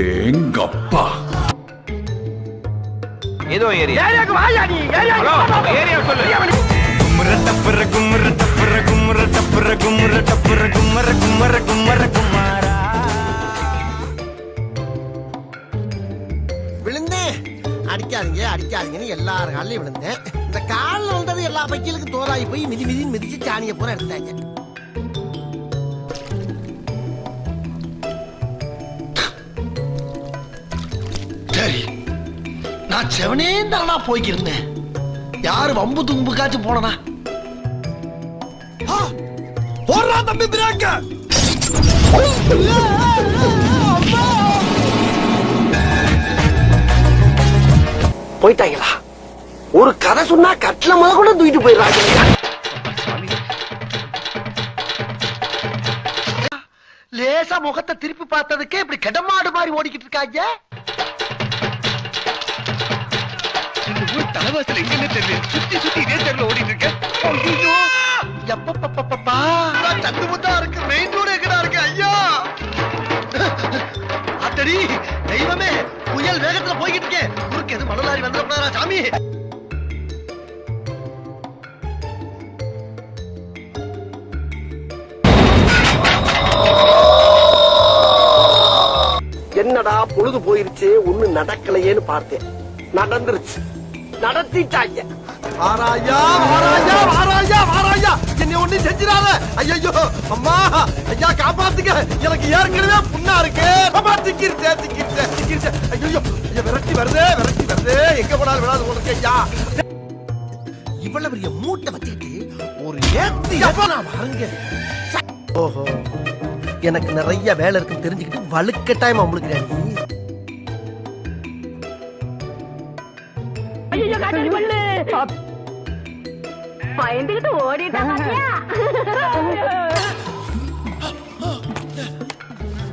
அடேங்கப்பா. ஏதோ ஏரியா வாயா நீ ஏரியா சொல்லு. கும்மர டப்பர கும்மர டப்பர கும்மர டப்பர கும்மர டப்பர கும்மர கும்மர கும்மர குமாரா. விழுந்தேன். அடிக்காதீங்க அடிக்காதீங்கன்னு எல்லாரும் காலையும் விழுந்தேன். இந்த காலில் வந்தது எல்லா பைக்கிலுக்கும் தோறாகி போய் மிதிச்சு சாணியை பூரா எடுத்தாங்க. சரி, நான் செவனே தானா போய்க்கிருந்தேன். யாரு வம்பு தும்புக்காச்சும் போனா போடுறா தம்பி பிரேக்க. போயிட்டாங்களா? ஒரு கதை சொன்னா கட்டில முதல் கூட தூக்கிட்டு போயிடுறாங்க. லேசா முகத்தை திருப்பி பார்த்ததுக்கே இப்படி கடமாடு மாதிரி ஓடிக்கிட்டு இருக்காங்க. தலைவாசல எங்கன்னு தெரியல, சுத்தி சுத்தி இதே தெருல ஓடிட்டு இருக்கேன். எப்பப்பா தட்டு முத்தா இருக்கு. மெயின் ரோடு எங்கடா இருக்கு ஐயா? அத்தடி தெய்வமே, புயல் வேகத்துல போய்கிட்டு இருக்கேன். குறுக்கு எது மணலாரி வந்துடக்கூடாதா சாமி? என்னடா பொழுது போயிருச்சு, ஒண்ணு நடக்கலையேன்னு பார்த்தேன். நடந்துருச்சு, நடத்திட்டாங்க. ஆராயா ஆராயா ஆராயா ஆராயா, என்னை ஒண்ணு செஞ்சிடாத. ஐயோ அம்மா, ஐயா காப்பாத்துங்க, எனக்கு ஏற்கனவே புண்ணா இருக்கு. திக்கிருச்சே. ஐயோ விரட்டி வருதே, எங்க போனாலும் விடாது போல ஐயா. இவ்வளவு பெரிய மூட்டை வச்சுக்கிட்டு ஒரு ஏத்தி நான் வாங்க. ஓஹோ, எனக்கு நிறைய வேலை இருக்குன்னு தெரிஞ்சுக்கிட்டு வலுக்கட்டாயமா உங்களுக்கு பயந்துகிட்டு ஓடிட்டாங்க.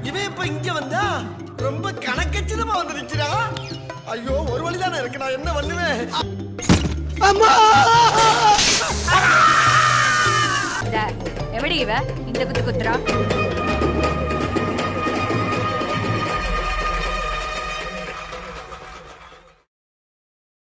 இவன் இப்ப இங்க வந்தா ரொம்ப கணக்கச்சிதமா வந்து நிக்கிறா. ஐயோ, ஒரு வழிதானே இருக்கு, நான் என்ன பண்ணுவேன்? அம்மா, எப்படி இவ இந்த குத்துறா?